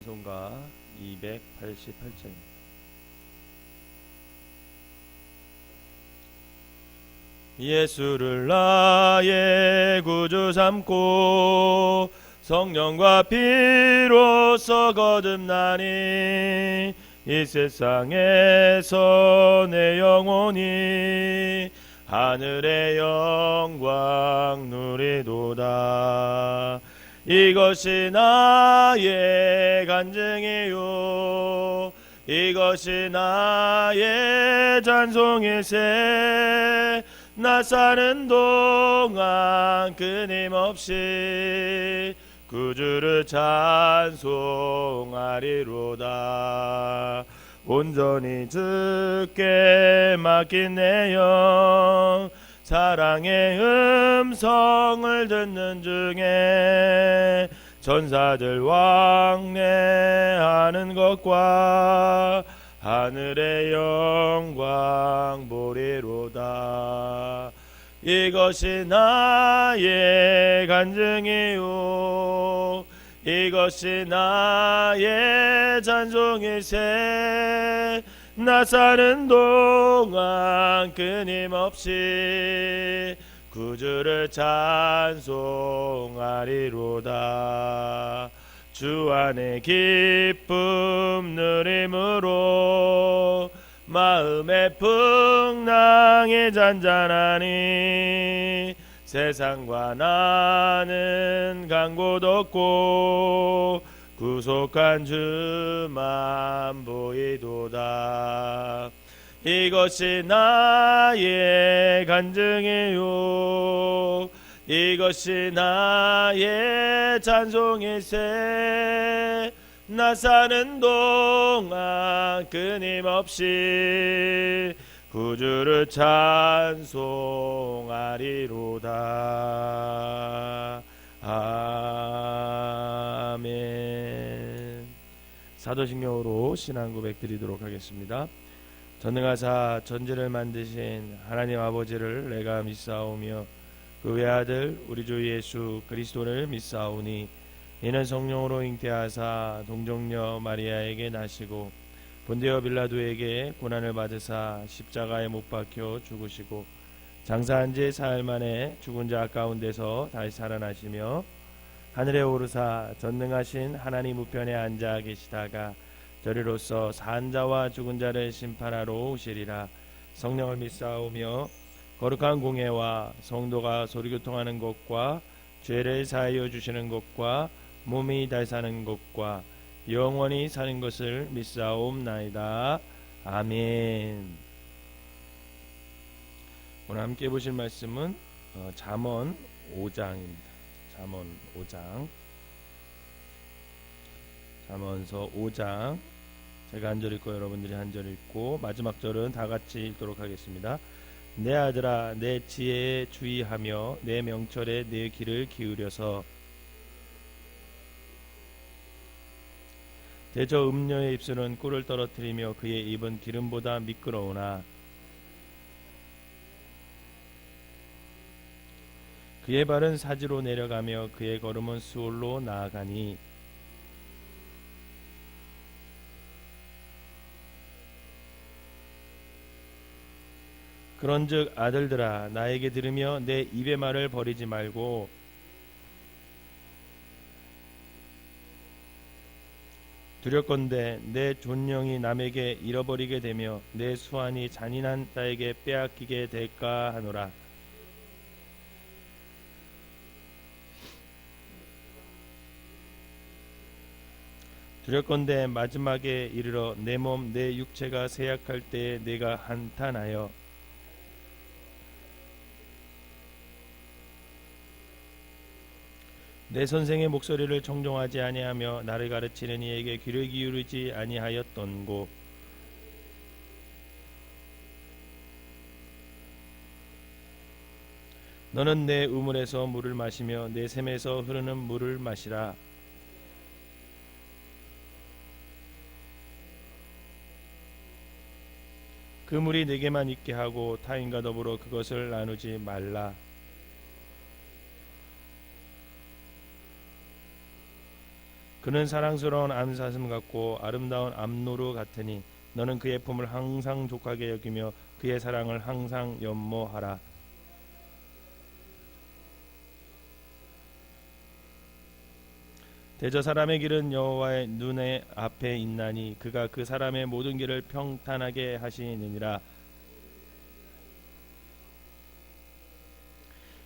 찬송가 288장입니다. 예수를 나의 구주 삼고 성령과 피로써 거듭나니 이 세상에서 내 영혼이 하늘의 영광 누리도다. 이것이 나의 간증이요 이것이 나의 찬송일세. 나 사는 동안 끊임없이 구주를 찬송하리로다. 온전히 주께 맡긴 내 영 사랑의 음성을 듣는 중에 천사들 왕래하는 것과 하늘의 영광 보리로다. 이것이 나의 간증이요 이것이 나의 찬송일세. 나 사는 동안 끊임없이 구주를 찬송하리로다. 주 안에 기쁨 누림으로 마음의 풍랑이 잔잔하니 세상과 나는 간 곳 없고 구속한 주만 보이도다. 이것이 나의 간증이요 이것이 나의 찬송일세. 나 사는 동안 끊임없이 구주를 찬송하리로다. 아멘. 사도신경으로 신앙 고백 드리도록 하겠습니다. 전능하사 전지를 만드신 하나님 아버지를 내가 믿사오며 그 외아들 우리 주 예수 그리스도를 믿사오니 이는 성령으로 잉태하사 동정녀 마리아에게 나시고 본디오 빌라도에게 고난을 받으사 십자가에 못 박혀 죽으시고 장사한 지 사흘 만에 죽은 자 가운데서 다시 살아나시며 하늘에 오르사 전능하신 하나님 우편에 앉아 계시다가 저리로서 산 자와 죽은 자를 심판하러 오시리라. 성령을 믿사오며 거룩한 공예와 성도가 소리교통하는 것과 죄를 사하여 주시는 것과 몸이 다시 사는 것과 영원히 사는 것을 믿사옵나이다. 아멘. 오늘 함께 보실 말씀은 잠언 5장입니다. 잠언 5장. 잠언서 5장. 제가 한 절 읽고 여러분들이 한 절 읽고 마지막 절은 다 같이 읽도록 하겠습니다. 내 아들아 내 지혜에 주의하며 내 명철에 내 귀를 기울여서 대저 음녀의 입술은 꿀을 떨어뜨리며 그의 입은 기름보다 미끄러우나 그의 발은 사지로 내려가며 그의 걸음은 수올로 나아가니 그런즉 아들들아 나에게 들으며 내 입의 말을 버리지 말고 두렵건대 내 존령이 남에게 잃어버리게 되며 내 수완이 잔인한 자에게 빼앗기게 될까 하노라. 두렵건대 마지막에 이르러 내 몸 내 육체가 쇠약할 때에 내가 한탄하여 내 선생의 목소리를 청종하지 아니하며 나를 가르치는 이에게 귀를 기울이지 아니하였던고. 너는 내 우물에서 물을 마시며 내 샘에서 흐르는 물을 마시라. 그 물이 내게만 있게 하고 타인과 더불어 그것을 나누지 말라. 그는 사랑스러운 암사슴 같고 아름다운 암노루 같으니 너는 그의 품을 항상 족하게 여기며 그의 사랑을 항상 연모하라. 대저 사람의 길은 여호와의 눈에 앞에 있나니 그가 그 사람의 모든 길을 평탄하게 하시느니라.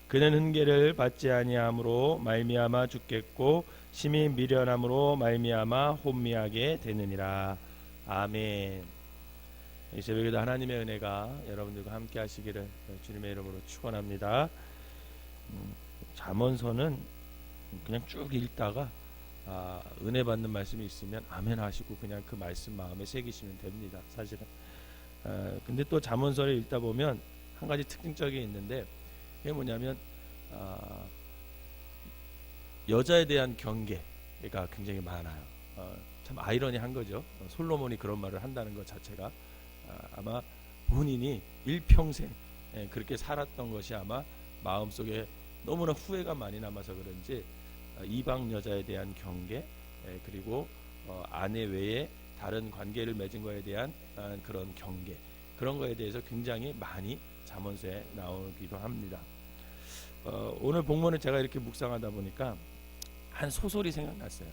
그는 훈계를 받지 아니함으로 말미암아 죽겠고 심히 미련함으로 말미암아 혼미하게 되느니라. 아멘. 이 새벽에도 하나님의 은혜가 여러분들과 함께 하시기를 주님의 이름으로 축원합니다. 잠언서는 그냥 쭉 읽다가 은혜 받는 말씀이 있으면 아멘 하시고 그냥 그 말씀 마음에 새기시면 됩니다. 사실은. 근데 또 잠언서를 읽다 보면 한 가지 특징적인 게 있는데 그게 뭐냐면 여자에 대한 경계가 굉장히 많아요. 참 아이러니한 거죠. 솔로몬이 그런 말을 한다는 것 자체가 아마 본인이 일평생 그렇게 살았던 것이 아마 마음속에 너무나 후회가 많이 남아서 그런지 이방 여자에 대한 경계 그리고 아내 외에 다른 관계를 맺은 것에 대한 그런 경계, 그런 거에 대해서 굉장히 많이 잠언서에 나오기도 합니다. 오늘 본문을 제가 이렇게 묵상하다 보니까 한 소설이 생각났어요.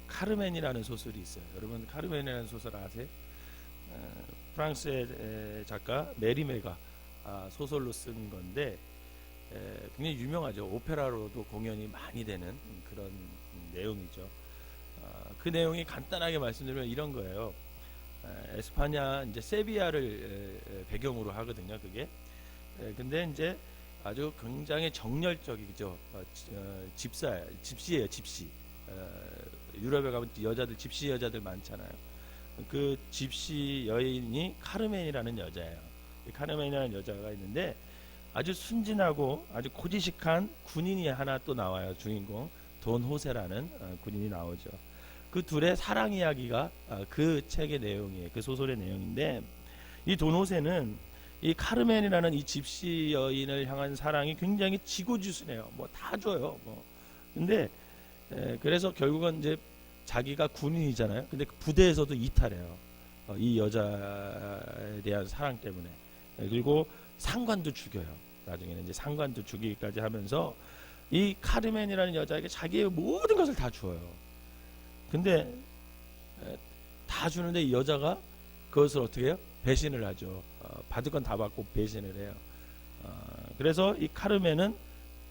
카르멘이라는 소설이 있어요. 여러분 카르멘이라는 소설 아세요? 프랑스의 작가 메리메가 소설로 쓴 건데 굉장히 유명하죠. 오페라로도 공연이 많이 되는 그런 내용이죠. 그 내용이 간단하게 말씀드리면 이런 거예요. 에스파냐 이제 세비야를 배경으로 하거든요. 그게. 근데 이제 아주 굉장히 정열적이죠. 집시예요, 집시. 유럽에 가면 여자들 집시 여자들 많잖아요. 그 집시 여인이 카르멘이라는 여자예요. 카르멘이라는 여자가 있는데 아주 순진하고 아주 고지식한 군인이 하나 또 나와요. 주인공 돈 호세라는 군인이 나오죠. 그 둘의 사랑 이야기가 그 책의 내용이에요. 그 소설의 내용인데 이 돈 호세는 이 카르멘이라는 이 집시 여인을 향한 사랑이 굉장히 지고지순해요. 뭐 다 줘요. 뭐 근데 그래서 결국은 이제 자기가 군인이잖아요. 근데 그 부대에서도 이탈해요. 이 여자에 대한 사랑 때문에. 그리고 상관도 죽여요. 나중에는 이제 상관도 죽이기까지 하면서 이 카르멘이라는 여자에게 자기의 모든 것을 다 주어요. 근데 다 주는데 이 여자가 그것을 어떻게 해요? 배신을 하죠. 받을 건 다 받고 배신을 해요. 그래서 이 카르멘은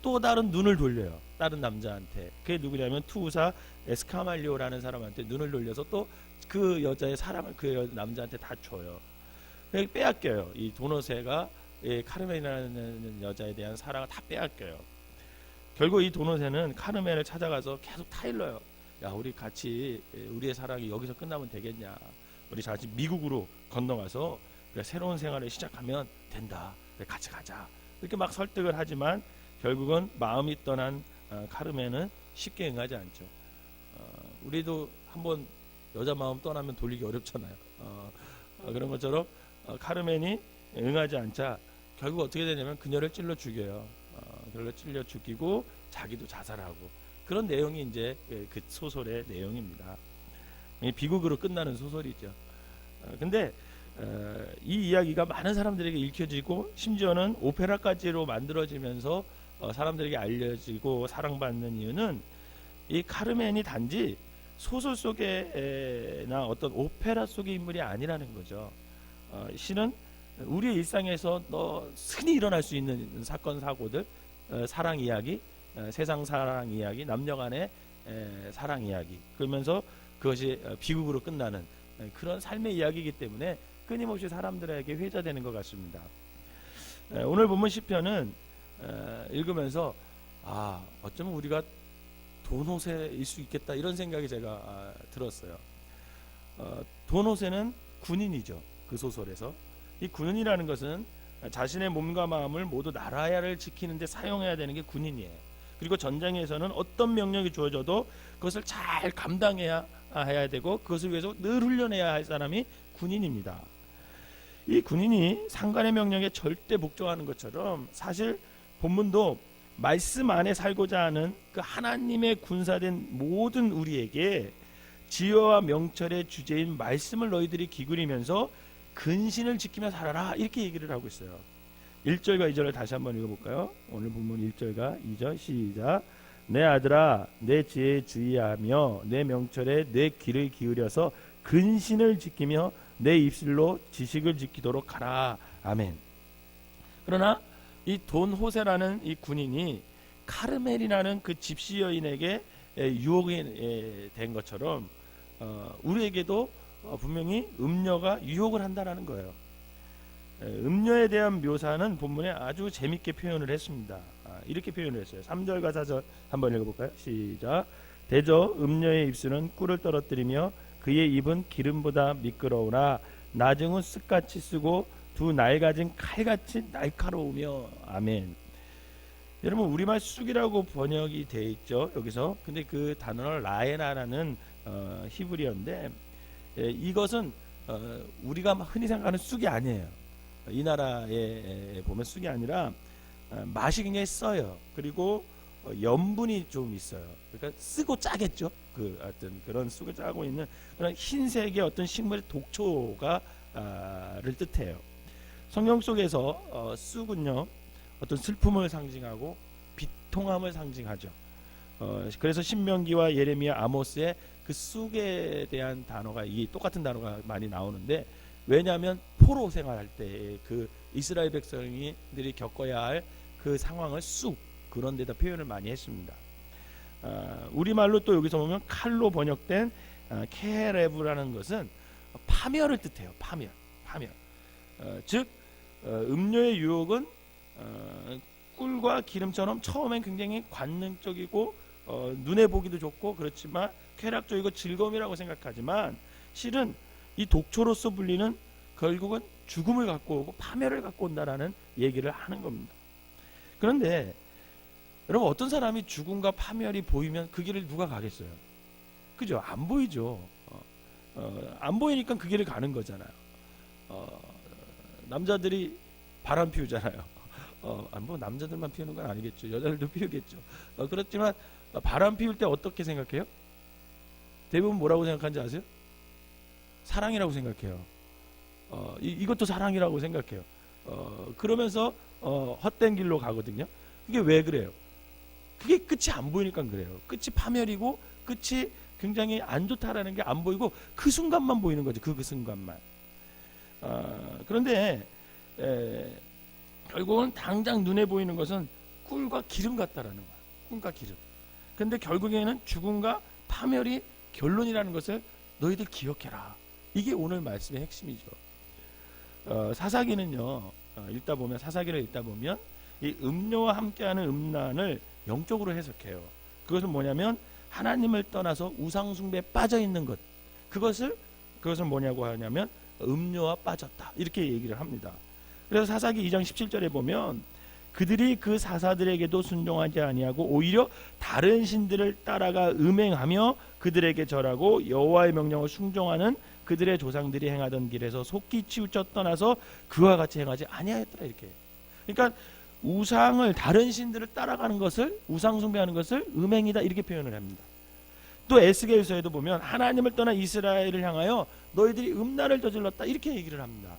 또 다른 눈을 돌려요. 다른 남자한테. 그게 누구냐면 투우사 에스카말리오라는 사람한테 눈을 돌려서 또 그 여자의 사랑을 그 남자한테 다 줘요. 빼앗겨요. 이 도노세가 카르멘이라는 여자에 대한 사랑을 다 빼앗겨요. 결국 이 도노세는 카르멘을 찾아가서 계속 타일러요. 야, 우리 같이 우리의 사랑이 여기서 끝나면 되겠냐? 우리 같이 미국으로 건너가서 새로운 생활을 시작하면 된다. 같이 가자. 이렇게 막 설득을 하지만 결국은 마음이 떠난 카르멘은 쉽게 응하지 않죠. 우리도 한번 여자 마음 떠나면 돌리기 어렵잖아요. 그런 것처럼 카르멘이 응하지 않자 결국 어떻게 되냐면 그녀를 찔러 죽여요. 그녀를 찔러 죽이고 자기도 자살하고 그런 내용이 이제 그 소설의 내용입니다. 비극으로 끝나는 소설이죠. 근데 이 이야기가 많은 사람들에게 읽혀지고 심지어는 오페라까지로 만들어지면서 사람들에게 알려지고 사랑받는 이유는 이 카르멘이 단지 소설 속에나 어떤 오페라 속의 인물이 아니라는 거죠. 실은 우리의 일상에서 흔히 일어날 수 있는 사건 사고들, 사랑 이야기, 세상 사랑 이야기, 남녀 간의 사랑 이야기, 그러면서 그것이 비극으로 끝나는 그런 삶의 이야기이기 때문에 끊임없이 사람들에게 회자되는 것 같습니다. 오늘 본문 시편은 읽으면서 어쩌면 우리가 도노세일 수 있겠다 이런 생각이 제가 들었어요. 도노세는 군인이죠. 그 소설에서 이 군인이라는 것은 자신의 몸과 마음을 모두 나라를 지키는 데 사용해야 되는 게 군인이에요. 그리고 전장에서는 어떤 명령이 주어져도 그것을 잘 감당해야 해야 되고 그것을 위해서 늘 훈련해야 할 사람이 군인입니다. 이 군인이 상관의 명령에 절대 복종하는 것처럼 사실 본문도 말씀 안에 살고자 하는 그 하나님의 군사된 모든 우리에게 지혜와 명철의 주제인 말씀을 너희들이 기울이면서 근신을 지키며 살아라, 이렇게 얘기를 하고 있어요. 1절과 2절을 다시 한번 읽어볼까요? 오늘 본문 1절과 2절 시작. 내 아들아 내 지혜에 주의하며 내 명철에 내 귀를 기울여서 근신을 지키며 내 입술로 지식을 지키도록 하라. 아멘. 그러나 이 돈 호세라는 이 군인이 카르멜이라는 그 집시 여인에게 유혹이 된 것처럼 우리에게도 분명히 음녀가 유혹을 한다라는 거예요. 음녀에 대한 묘사는 본문에 아주 재밌게 표현을 했습니다. 이렇게 표현을 했어요. 3절과 4절 한번 읽어볼까요? 시작. 대저 음녀의 입술은 꿀을 떨어뜨리며 그의 입은 기름보다 미끄러우나 나중은 쓱같이 쓰고 두 날가진 칼같이 날카로우며. 아멘. 여러분, 우리말 쑥이라고 번역이 되어 있죠, 여기서. 근데 그 단어는 라에나라는 히브리어인데, 이것은 우리가 흔히 생각하는 쑥이 아니에요. 이 나라에 보면 쑥이 아니라 맛이 굉장히 써요. 그리고 염분이 좀 있어요. 그러니까 쓰고 짜겠죠. 그 어떤 그런 쑥을 짜고 있는 그런 흰색의 어떤 식물의 독초가 를 뜻해요. 성경 속에서 쑥은요, 어떤 슬픔을 상징하고 비통함을 상징하죠. 그래서 신명기와 예레미야, 아모스에 그 쑥에 대한 단어가, 이 똑같은 단어가 많이 나오는데, 왜냐하면 포로 생활할 때 그 이스라엘 백성들이 겪어야 할 그 상황을 쑥, 그런 데다 표현을 많이 했습니다. 우리말로 또 여기서 보면 칼로 번역된 케레브라는 것은 파멸을 뜻해요. 파멸. 즉 음료의 유혹은 꿀과 기름처럼 처음엔 굉장히 관능적이고 눈에 보기도 좋고 그렇지만 쾌락적이고 즐거움이라고 생각하지만, 실은 이 독초로서 불리는 결국은 죽음을 갖고 오고 파멸을 갖고 온다라는 얘기를 하는 겁니다. 그런데 여러분, 어떤 사람이 죽음과 파멸이 보이면 그 길을 누가 가겠어요? 그죠? 안 보이죠. 안 보이니까 그 길을 가는 거잖아요. 남자들이 바람 피우잖아요. 뭐 남자들만 피우는 건 아니겠죠. 여자들도 피우겠죠. 그렇지만 바람 피울 때 어떻게 생각해요? 대부분 뭐라고 생각하는지 아세요? 사랑이라고 생각해요. 이것도 사랑이라고 생각해요. 그러면서 헛된 길로 가거든요. 그게 왜 그래요? 그게 끝이 안 보이니까 그래요. 끝이 파멸이고 끝이 굉장히 안 좋다라는 게 안 보이고 그 순간만 보이는 거죠. 그 순간만. 그런데 결국은 당장 눈에 보이는 것은 꿀과 기름 같다라는 거야. 꿀과 기름. 근데 결국에는 죽음과 파멸이 결론이라는 것을 너희들 기억해라. 이게 오늘 말씀의 핵심이죠. 사사기는요, 사사기를 읽다 보면 이 음료와 함께하는 음란을 영적으로 해석해요. 그것은 뭐냐면 하나님을 떠나서 우상숭배에 빠져 있는 것. 그것을 뭐냐고 하냐면 음료와 빠졌다, 이렇게 얘기를 합니다. 그래서 사사기 2장 17절에 보면 그들이 그 사사들에게도 순종하지 아니하고 오히려 다른 신들을 따라가 음행하며 그들에게 절하고 여호와의 명령을 순종하는 그들의 조상들이 행하던 길에서 속히 치우쳐 떠나서 그와 같이 행하지 아니하였더라, 이렇게. 그러니까 우상을, 다른 신들을 따라가는 것을, 우상 숭배하는 것을 음행이다, 이렇게 표현을 합니다. 또 에스겔서에도 보면 하나님을 떠나 이스라엘을 향하여 너희들이 음란을 저질렀다, 이렇게 얘기를 합니다.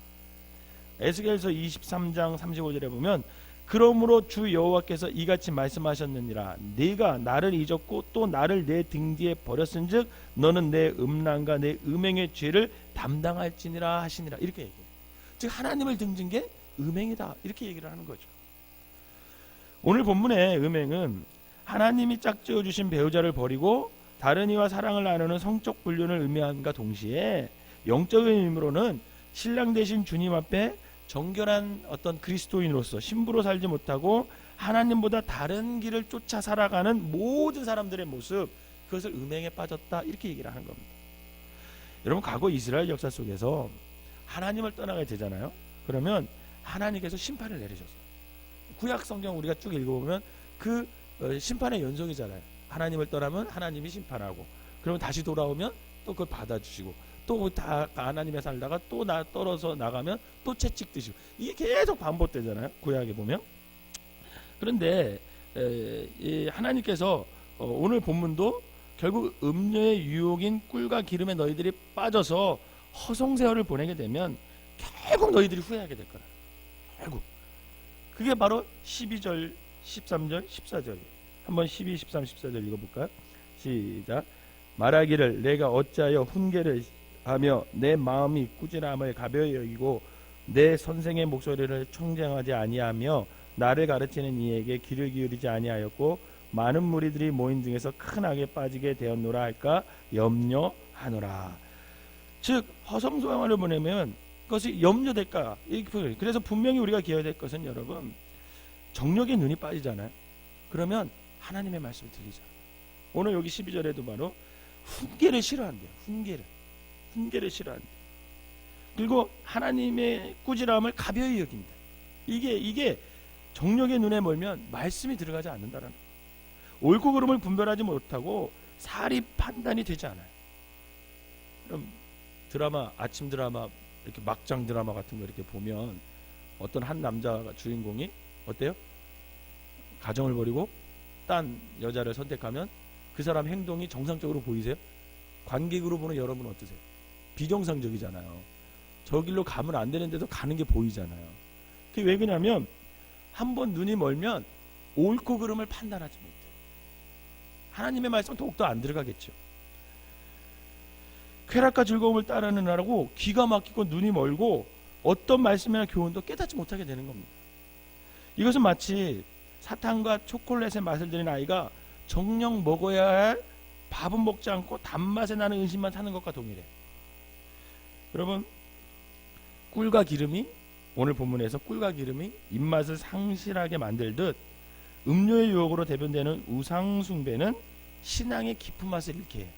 에스겔서 23장 35절에 보면 그러므로 주 여호와께서 이같이 말씀하셨느니라. 네가 나를 잊었고 또 나를 내 등 뒤에 버렸은즉 너는 내 음란과 내 음행의 죄를 담당할지니라 하시니라, 이렇게 얘기해요. 즉 하나님을 등진 게 음행이다, 이렇게 얘기를 하는 거죠. 오늘 본문의 음행은 하나님이 짝지어 주신 배우자를 버리고 다른 이와 사랑을 나누는 성적 불륜을 의미함과 동시에 영적인 의미로는 신랑 되신 주님 앞에 정결한 어떤 그리스도인으로서 신부로 살지 못하고 하나님보다 다른 길을 쫓아 살아가는 모든 사람들의 모습, 그것을 음행에 빠졌다, 이렇게 얘기를 하는 겁니다. 여러분, 과거 이스라엘 역사 속에서 하나님을 떠나게 되잖아요. 그러면 하나님께서 심판을 내리셨어요. 구약 성경 우리가 쭉 읽어보면 그 심판의 연속이잖아요. 하나님을 떠나면 하나님이 심판하고, 그러면 다시 돌아오면 또 그걸 받아주시고, 또 다 하나님에 살다가 또 떨어져 나가면 또 채찍 드시고, 이게 계속 반복되잖아요, 구약에 보면. 그런데 이 하나님께서 오늘 본문도 결국 음료의 유혹인 꿀과 기름에 너희들이 빠져서 허송세월을 보내게 되면 결국 너희들이 후회하게 될 거라. 결국 그게 바로 12절, 13절, 14절. 한번 12, 13, 14절 읽어볼까요? 시작. 말하기를 내가 어찌하여 훈계를 하며 내 마음이 꾸지람을 가벼이 여기고 내 선생의 목소리를 청정하지 아니하며 나를 가르치는 이에게 귀를 기울이지 아니하였고 많은 무리들이 모인 중에서 큰 악에 빠지게 되었노라 할까 염려하노라. 즉 허송소양을 보내면 그것이 염려될까. 그래서 분명히 우리가 기억해야 될 것은 여러분, 정력의 눈이 빠지잖아요. 그러면 하나님의 말씀을 들리잖아요. 오늘 여기 12절에도 바로 훈계를 싫어한대요. 훈계를 싫어한대요. 그리고 하나님의 꾸지람을 가벼이 여긴다. 이게 정력의 눈에 멀면 말씀이 들어가지 않는다라는 거예요. 옳고 그름을 분별하지 못하고 사리 판단이 되지 않아요. 그럼 드라마, 아침 드라마, 이렇게 막장 드라마 같은 거 이렇게 보면 어떤 한 남자가 주인공이 어때요? 가정을 버리고 딴 여자를 선택하면 그 사람 행동이 정상적으로 보이세요? 관객으로 보는 여러분 어떠세요? 비정상적이잖아요. 저 길로 가면 안 되는데도 가는 게 보이잖아요. 그게 왜 그러냐면 한번 눈이 멀면 옳고 그름을 판단하지 못해요. 하나님의 말씀은 더욱더 안 들어가겠죠. 쾌락과 즐거움을 따르느라고 귀가 막히고 눈이 멀고 어떤 말씀이나 교훈도 깨닫지 못하게 되는 겁니다. 이것은 마치 사탕과 초콜릿의 맛을 들인 아이가 정녕 먹어야 할 밥은 먹지 않고 단맛에 나는 음식만 사는 것과 동일해. 여러분, 꿀과 기름이, 오늘 본문에서 꿀과 기름이 입맛을 상실하게 만들듯 음료의 유혹으로 대변되는 우상숭배는 신앙의 깊은 맛을 잃게 해요.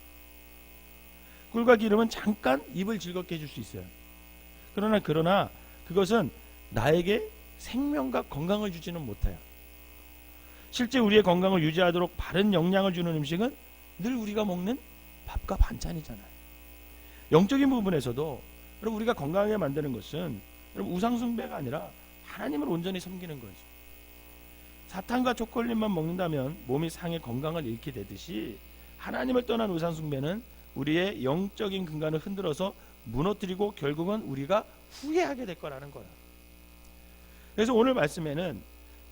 꿀과 기름은 잠깐 입을 즐겁게 해줄 수 있어요. 그러나 그것은 나에게 생명과 건강을 주지는 못해요. 실제 우리의 건강을 유지하도록 바른 영양을 주는 음식은 늘 우리가 먹는 밥과 반찬이잖아요. 영적인 부분에서도 여러분, 우리가 건강하게 만드는 것은 여러분 우상숭배가 아니라 하나님을 온전히 섬기는 거죠. 사탕과 초콜릿만 먹는다면 몸이 상해 건강을 잃게 되듯이 하나님을 떠난 우상숭배는 우리의 영적인 근간을 흔들어서 무너뜨리고 결국은 우리가 후회하게 될 거라는 거야. 그래서 오늘 말씀에는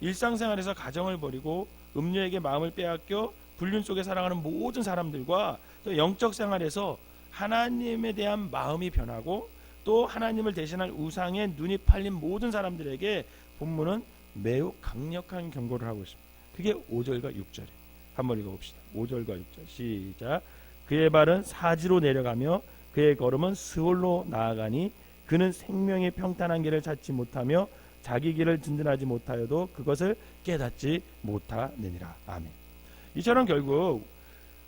일상생활에서 가정을 버리고 음료에게 마음을 빼앗겨 불륜 속에 살아가는 모든 사람들과 또 영적 생활에서 하나님에 대한 마음이 변하고 또 하나님을 대신할 우상에 눈이 팔린 모든 사람들에게 본문은 매우 강력한 경고를 하고 있습니다. 그게 5절과 6절에 한번 읽어봅시다. 5절과 6절 시작. 그의 발은 사지로 내려가며 그의 걸음은 스올로 나아가니 그는 생명의 평탄한 길을 찾지 못하며 자기 길을 든든하지 못하여도 그것을 깨닫지 못하느니라. 아멘. 이처럼 결국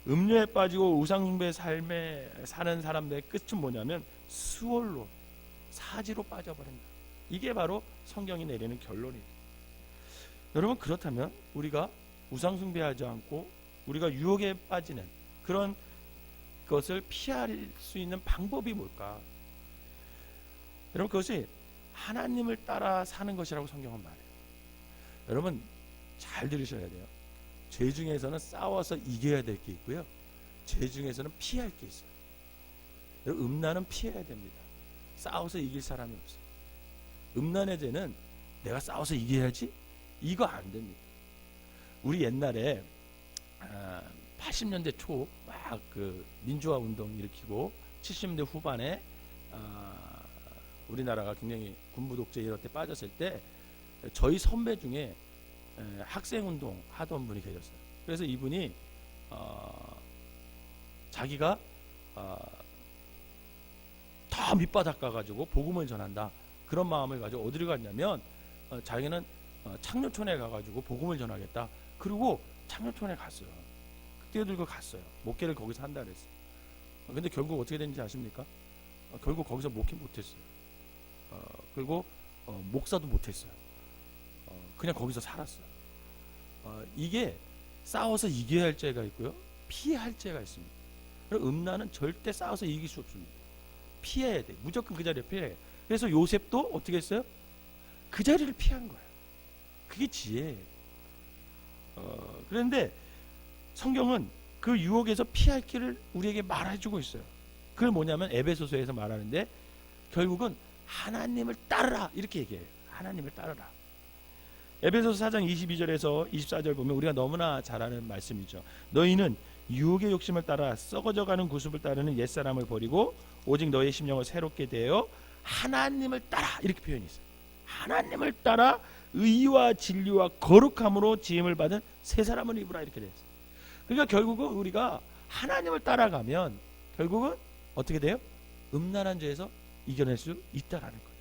음료에 빠지고 우상숭배의 삶에 사는 사람들의 끝은 뭐냐면 스올로, 사지로 빠져버린다. 이게 바로 성경이 내리는 결론이에요. 여러분, 그렇다면 우리가 우상숭배하지 않고 우리가 유혹에 빠지는 그런 것을 피할 수 있는 방법이 뭘까? 여러분, 그것이 하나님을 따라 사는 것이라고 성경은 말해요. 여러분, 잘 들으셔야 돼요. 죄 중에서는 싸워서 이겨야 될 게 있고요, 죄 중에서는 피할 게 있어요. 여러분, 음란은 피해야 됩니다. 싸워서 이길 사람이 없어요. 음란의 죄는 내가 싸워서 이겨야지, 이거 안 됩니다. 우리 옛날에 80년대 초 막 그 민주화 운동 일으키고 70년대 후반에 우리나라가 굉장히 군부 독재 이럴 때 빠졌을 때 저희 선배 중에 학생 운동 하던 분이 계셨어요. 그래서 이분이 자기가 더 밑바닥 가가지고 복음을 전한다, 그런 마음을 가지고 어디를 갔냐면 자기는 창녀촌에 가가지고 복음을 전하겠다. 그리고 창녀촌에 갔어요. 뛰어들고 갔어요. 목회를 거기서 한다 그랬어요. 근데 결국 어떻게 됐는지 아십니까? 결국 거기서 목회 못했어요. 그리고 목사도 못했어요. 그냥 거기서 살았어요. 이게 싸워서 이겨야 할 죄가 있고요, 피해야 할 죄가 있습니다. 음란은 절대 싸워서 이길 수 없습니다. 피해야 돼. 무조건 그 자리에 피해야 돼. 그래서 요셉도 어떻게 했어요? 그 자리를 피한 거예요. 그게 지혜예요. 그런데 성경은 그 유혹에서 피할 길을 우리에게 말해주고 있어요. 그게 뭐냐면 에베소서에서 말하는데 결국은 하나님을 따르라 이렇게 얘기해요. 하나님을 따르라. 에베소서 4장 22절에서 24절 보면 우리가 너무나 잘 아는 말씀이죠. 너희는 유혹의 욕심을 따라 썩어져가는 구습을 따르는 옛사람을 버리고 오직 너의 심령을 새롭게 대하여 하나님을 따라 이렇게 표현이 있어요. 하나님을 따라 의와 진리와 거룩함으로 지음을 받은 새 사람을 입으라 이렇게 되어 있어요. 그러니까 결국은 우리가 하나님을 따라가면 결국은 어떻게 돼요? 음란한 죄에서 이겨낼 수 있다라는 거죠.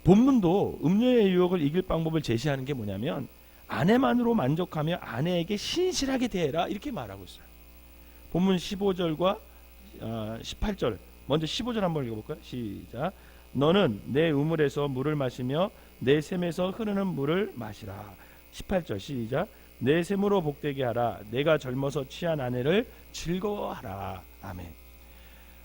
본문도 음녀의 유혹을 이길 방법을 제시하는 게 뭐냐면 아내만으로 만족하며 아내에게 신실하게 대해라 이렇게 말하고 있어요. 본문 15절과 18절 먼저 15절 한번 읽어볼까요? 시작. 너는 내 우물에서 물을 마시며 내 샘에서 흐르는 물을 마시라. 18절 시작. 내 샘으로 복되게 하라. 내가 젊어서 취한 아내를 즐거워하라. 아멘.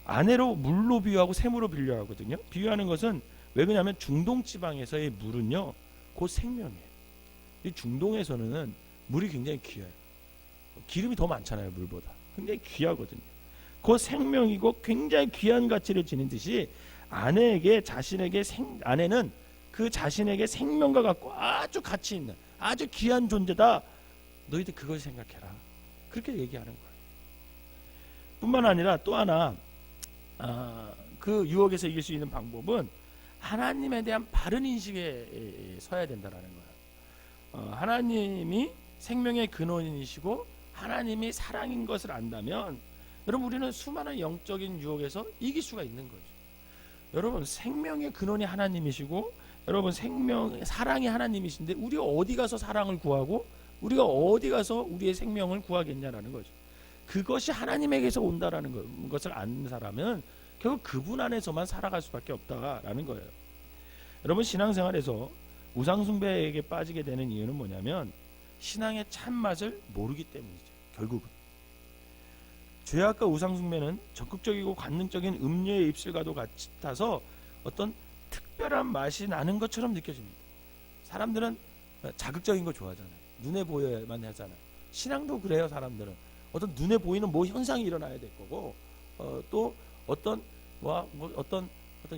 아내로 물로 비유하고 샘으로 비유하거든요. 비유하는 것은 왜 그러냐면 중동 지방에서의 물은요 곧 생명이에요. 이 중동에서는 물이 굉장히 귀해요. 기름이 더 많잖아요. 물보다 굉장히 귀하거든요. 곧 생명이고 굉장히 귀한 가치를 지닌 듯이 아내는 그 자신에게 생명과 같고 아주 가치 있는 아주 귀한 존재다. 너희들 그걸 생각해라. 그렇게 얘기하는 거예요. 뿐만 아니라 또 하나 그 유혹에서 이길 수 있는 방법은 하나님에 대한 바른 인식에 서야 된다라는 거예요. 하나님이 생명의 근원이시고 하나님이 사랑인 것을 안다면 여러분 우리는 수많은 영적인 유혹에서 이길 수가 있는 거죠. 여러분 생명의 근원이 하나님이시고 여러분 사랑이 하나님이신데 우리가 어디 가서 사랑을 구하고 우리가 어디 가서 우리의 생명을 구하겠냐라는 거죠. 그것이 하나님에게서 온다라는 것을 아는 사람은 결국 그분 안에서만 살아갈 수밖에 없다라는 거예요. 여러분 신앙생활에서 우상숭배에게 빠지게 되는 이유는 뭐냐면 신앙의 참맛을 모르기 때문이죠. 결국은 죄악과 우상숭배는 적극적이고 관능적인 음료의 입술과도 같아서 어떤 특별한 맛이 나는 것처럼 느껴집니다. 사람들은 자극적인 거 좋아하잖아요. 눈에 보여야만 하잖아요. 신앙도 그래요. 사람들은 어떤 눈에 보이는 뭐 현상이 일어나야 될 거고 또 어떤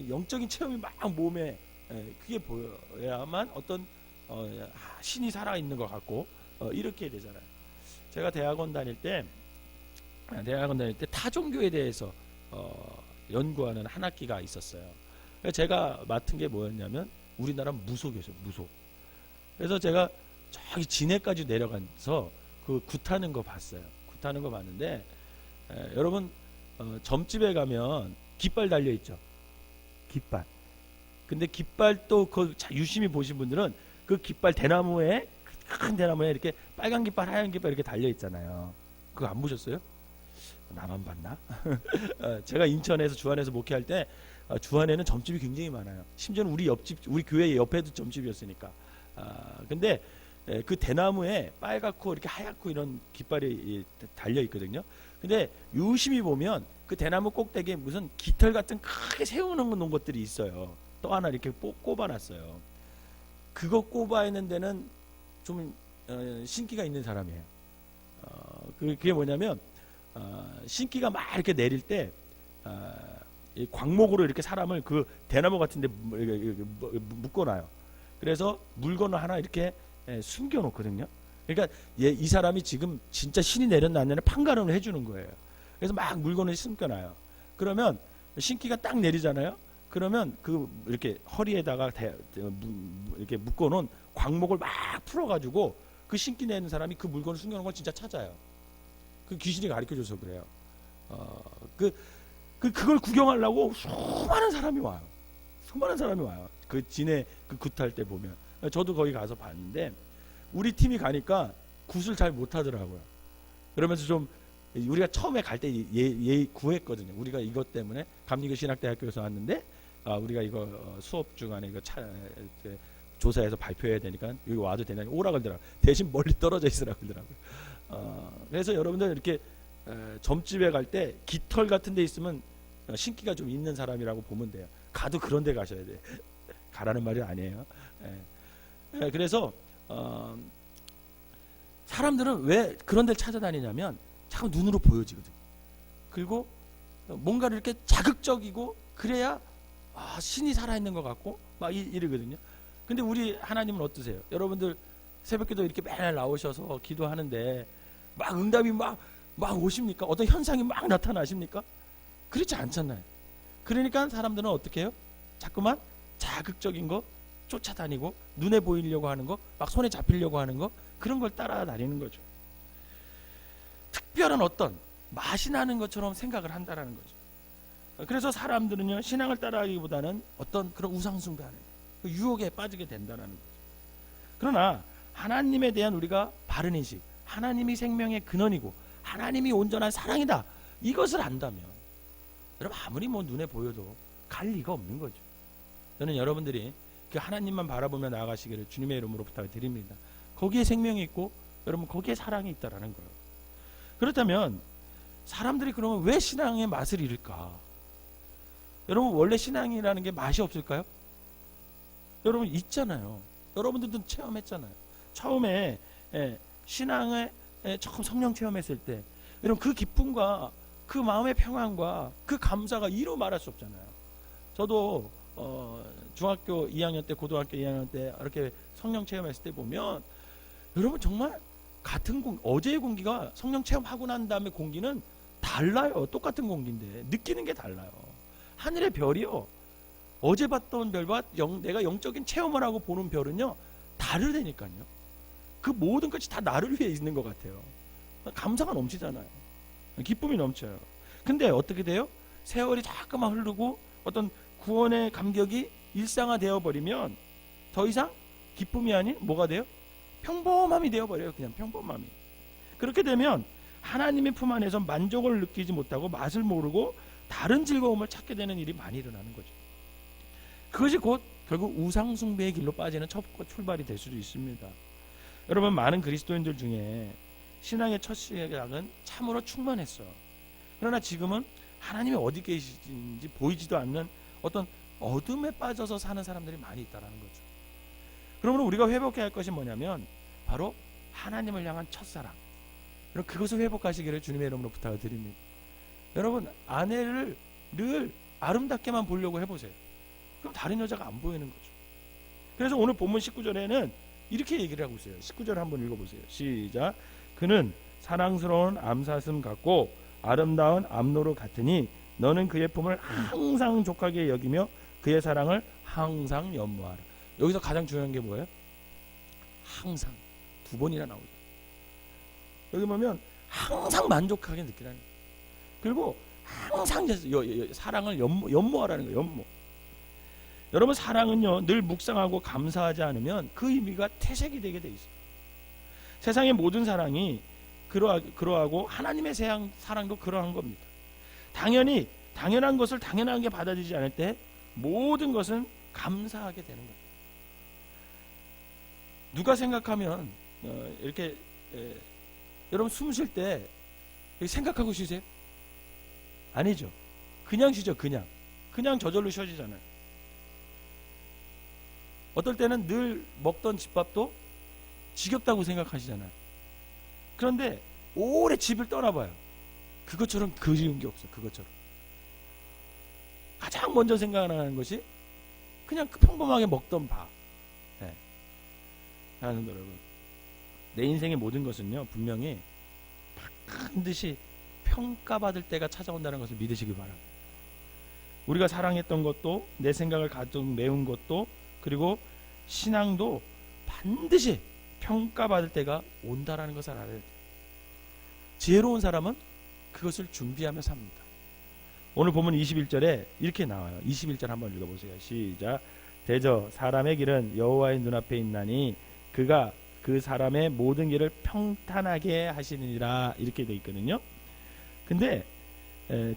영적인 체험이 막 몸에 그게 보여야만 어떤 신이 살아있는 것 같고 이렇게 되잖아요. 제가 대학원 다닐 때 타종교에 대해서 연구하는 한 학기가 있었어요. 제가 맡은 게 뭐였냐면 우리나라 무속이었어요. 무속. 그래서 제가 저기 진해까지 내려가서 그 굿하는 거 봤어요. 굿하는 거 봤는데 여러분 점집에 가면 깃발 달려 있죠. 깃발. 근데 깃발 또 그 유심히 보신 분들은 그 깃발 대나무에 큰 대나무에 이렇게 빨간 깃발 하얀 깃발 이렇게 달려 있잖아요. 그거 안 보셨어요? 나만 봤나? 제가 인천에서 주안에서 목회할 때 주안에는 점집이 굉장히 많아요. 심지어는 우리 교회 옆에도 점집이었으니까. 근데 그 대나무에 빨갛고 이렇게 하얗고 이런 깃발이 달려 있거든요. 근데 유심히 보면 그 대나무 꼭대기에 무슨 깃털 같은 크게 세우는 것들이 있어요. 또 하나 이렇게 꼽아놨어요. 그거 꼽아있는 데는 좀 신기가 있는 사람이에요. 그게 뭐냐면 신기가 막 이렇게 내릴 때 광목으로 이렇게 사람을 그 대나무 같은데 묶어놔요. 그래서 물건을 하나 이렇게 숨겨놓거든요. 그러니까 이 사람이 지금 진짜 신이 내렸나냐는 판가름을 해주는 거예요. 그래서 막 물건을 숨겨놔요. 그러면 신기가 딱 내리잖아요. 그러면 그 이렇게 허리에다가 이렇게 묶어놓은 광목을 막 풀어가지고 그 신기 내는 사람이 그 물건을 숨겨놓은 걸 진짜 찾아요. 그 귀신이 가르쳐줘서 그래요. 그걸 구경하려고 수많은 사람이 와요. 그 진해 그 굿할 때 보면 저도 거기 가서 봤는데 우리 팀이 가니까 굿을 잘 못하더라고요. 그러면서 좀 우리가 처음에 갈 때 구했거든요. 우리가 이것 때문에 감리교 신학대학교에서 왔는데 우리가 이거 수업 중간에 이거 조사해서 발표해야 되니까 여기 와도 되냐고 오라 그러더라고요. 대신 멀리 떨어져 있으라 그러더라고요. 그래서 여러분들 이렇게 점집에 갈 때 깃털 같은 데 있으면 신기가 좀 있는 사람이라고 보면 돼요. 가도 그런 데 가셔야 돼요. 가라는 말이 아니에요. 그래서 사람들은 왜 그런 데를 찾아다니냐면 자꾸 눈으로 보여지거든. 그리고 뭔가를 이렇게 자극적이고 그래야 신이 살아있는 것 같고 막 이러거든요. 근데 우리 하나님은 어떠세요? 여러분들 새벽기도 이렇게 매일 나오셔서 기도하는데 막 응답이 막 오십니까? 어떤 현상이 막 나타나십니까? 그렇지 않잖아요. 그러니까 사람들은 어떻게 해요? 자꾸만 자극적인 거 쫓아다니고 눈에 보이려고 하는 거, 막 손에 잡히려고 하는 거, 그런 걸 따라다니는 거죠. 특별한 어떤 맛이 나는 것처럼 생각을 한다라는 거죠. 그래서 사람들은요, 신앙을 따라하기보다는 어떤 그런 우상숭배하는 그 유혹에 빠지게 된다는 거죠. 그러나 하나님에 대한 우리가 바른 인식, 하나님이 생명의 근원이고 하나님이 온전한 사랑이다, 이것을 안다면 여러분 아무리 눈에 보여도 갈 리가 없는 거죠. 저는 여러분들이 그 하나님만 바라보며 나아가시기를 주님의 이름으로 부탁드립니다. 거기에 생명이 있고 여러분 거기에 사랑이 있다라는 거예요. 그렇다면 사람들이 그러면 왜 신앙의 맛을 잃을까? 여러분 원래 신앙이라는 게 맛이 없을까요? 여러분 있잖아요. 여러분들도 체험했잖아요. 처음에 신앙에 처음 성령 체험했을 때 여러분 그 기쁨과 그 마음의 평안과 그 감사가 이루 말할 수 없잖아요. 저도 중학교 2학년 때, 고등학교 2학년 때 이렇게 성령 체험했을 때 보면 여러분 정말 같은 어제의 공기가 성령 체험하고 난 다음에 공기는 달라요. 똑같은 공기인데 느끼는 게 달라요. 하늘의 별이요, 어제 봤던 별과 내가 영적인 체험을 하고 보는 별은요 다르다니까요. 그 모든 것이 다 나를 위해 있는 것 같아요. 감사가 넘치잖아요. 기쁨이 넘쳐요. 근데 어떻게 돼요? 세월이 자꾸만 흐르고 어떤 구원의 감격이 일상화되어 버리면 더 이상 기쁨이 아닌 뭐가 돼요? 평범함이 되어버려요. 그냥 평범함이. 그렇게 되면 하나님의 품 안에서 만족을 느끼지 못하고 맛을 모르고 다른 즐거움을 찾게 되는 일이 많이 일어나는 거죠. 그것이 곧 결국 우상숭배의 길로 빠지는 첫 출발이 될 수도 있습니다. 여러분 많은 그리스도인들 중에 신앙의 첫 시작은 참으로 충만했어요. 그러나 지금은 하나님이 어디 계시는지 보이지도 않는 어떤 어둠에 빠져서 사는 사람들이 많이 있다는 거죠. 그러므로 우리가 회복해야 할 것이 뭐냐면 바로 하나님을 향한 첫사랑, 그것을 회복하시기를 주님의 이름으로 부탁을 드립니다. 여러분 아내를 늘 아름답게만 보려고 해보세요. 그럼 다른 여자가 안 보이는 거죠. 그래서 오늘 본문 19절에는 이렇게 얘기를 하고 있어요. 19절 한번 읽어보세요. 시작. 그는 사랑스러운 암사슴 같고 아름다운 암노루 같으니 너는 그의 품을 항상 족하게 여기며 그의 사랑을 항상 연모하라. 여기서 가장 중요한 게 뭐예요? 항상. 두 번이나 나오죠. 여기 보면 항상 만족하게 느끼라는 거예요. 그리고 항상 사랑을 연모하라는 거예요. 연모. 여러분 사랑은요 늘 묵상하고 감사하지 않으면 그 의미가 퇴색이 되게 돼 있어요. 세상의 모든 사랑이 그러하고 하나님의 사랑도 그러한 겁니다. 당연한 것을 당연하게 받아들이지 않을 때 모든 것은 감사하게 되는 거예요. 누가 생각하면 이렇게 여러분 숨 쉴 때 생각하고 쉬세요? 아니죠. 그냥 쉬죠. 그냥 저절로 쉬어지잖아요. 어떨 때는 늘 먹던 집밥도 지겹다고 생각하시잖아요. 그런데 오래 집을 떠나봐요. 그것처럼 그리운 게 없어요. 그것처럼 가장 먼저 생각나는 것이 그냥 평범하게 먹던 밥. 하는 여러분, 내 인생의 모든 것은요 분명히 반드시 평가받을 때가 찾아온다는 것을 믿으시기 바랍니다. 우리가 사랑했던 것도, 내 생각을 가득 메운 것도, 그리고 신앙도 반드시 평가받을 때가 온다라는 것을 알아야 돼요. 지혜로운 사람은 그것을 준비하며 삽니다. 오늘 보면 21절에 이렇게 나와요. 21절 한번 읽어보세요. 시작. 대저 사람의 길은 여호와의 눈앞에 있나니 그가 그 사람의 모든 길을 평탄하게 하시느니라, 이렇게 돼 있거든요. 근데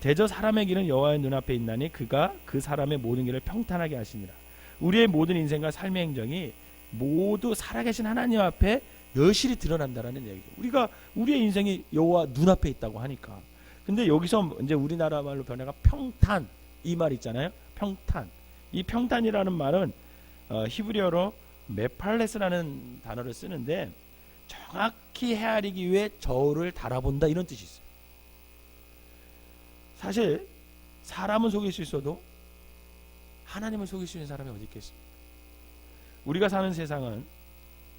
대저 사람의 길은 여호와의 눈앞에 있나니 그가 그 사람의 모든 길을 평탄하게 하시니라. 우리의 모든 인생과 삶의 행정이 모두 살아계신 하나님 앞에 여실히 드러난다라는 얘기죠. 우리의 인생이 여호와 눈앞에 있다고 하니까. 근데 여기서 이제 우리나라 말로 변해가 평탄, 이 말 있잖아요. 평탄. 이 평탄이라는 말은 히브리어로 메팔레스라는 단어를 쓰는데 정확히 헤아리기 위해 저울을 달아본다, 이런 뜻이 있어요. 사실 사람은 속일 수 있어도 하나님을 속일 수 있는 사람이 어디 있겠습니까? 우리가 사는 세상은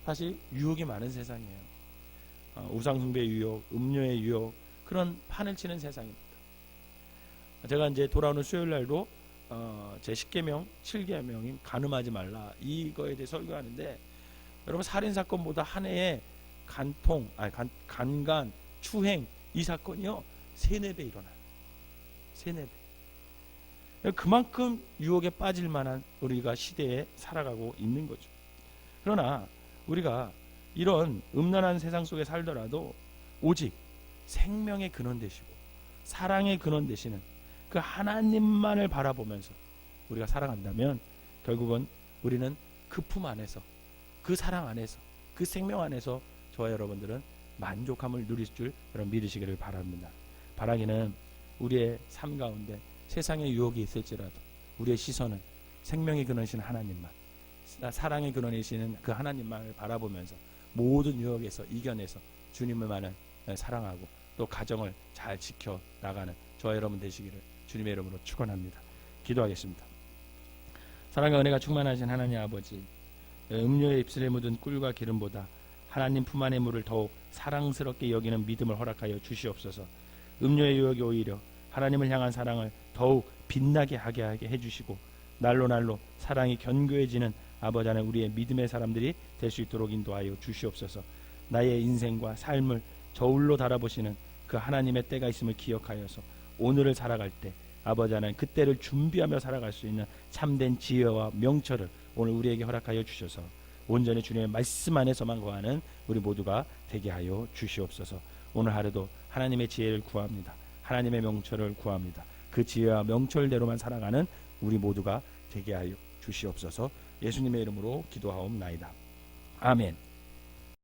사실 유혹이 많은 세상이에요. 우상숭배의 유혹, 음료의 유혹, 그런 판을 치는 세상입니다. 제가 이제 돌아오는 수요일 날도 제 10계명, 7계명인 간음하지 말라, 이거에 대해 설교하는데, 여러분 살인 사건보다 한 해에 간간, 추행, 이 사건이요 3-4배 일어나요. 3-4배. 그만큼 유혹에 빠질 만한 우리가 시대에 살아가고 있는 거죠. 그러나 우리가 이런 음란한 세상 속에 살더라도 오직 생명의 근원 되시고 사랑의 근원 되시는 그 하나님만을 바라보면서 우리가 살아간다면 결국은 우리는 그 품 안에서, 그 사랑 안에서, 그 생명 안에서 저와 여러분들은 만족함을 누릴 줄 여러분 믿으시기를 바랍니다. 바라기는 우리의 삶 가운데 세상의 유혹이 있을지라도 우리의 시선은 생명의 근원이신 하나님만, 사랑의 근원이시는 그 하나님만을 바라보면서 모든 유혹에서 이겨내서 주님을만을 사랑하고 또 가정을 잘 지켜나가는 저와 여러분 되시기를 주님의 이름으로 축원합니다. 기도하겠습니다. 사랑과 은혜가 충만하신 하나님 아버지, 음료의 입술에 묻은 꿀과 기름보다 하나님 품 안의 물을 더욱 사랑스럽게 여기는 믿음을 허락하여 주시옵소서. 음료의 유혹이 오히려 하나님을 향한 사랑을 더욱 빛나게 하게 해주시고 날로 날로 사랑이 견고해지는 아버지 하나님, 우리의 믿음의 사람들이 될 수 있도록 인도하여 주시옵소서. 나의 인생과 삶을 저울로 달아보시는 그 하나님의 때가 있음을 기억하여서 오늘을 살아갈 때 아버지 하나님, 그때를 준비하며 살아갈 수 있는 참된 지혜와 명철을 오늘 우리에게 허락하여 주셔서 온전히 주님의 말씀 안에서만 거하는 우리 모두가 되게 하여 주시옵소서. 오늘 하루도 하나님의 지혜를 구합니다. 하나님의 명철을 구합니다. 그 지혜와 명철대로만 살아가는 우리 모두가 되게 하여 주시옵소서. 예수님의 이름으로 기도하옵나이다. 아멘.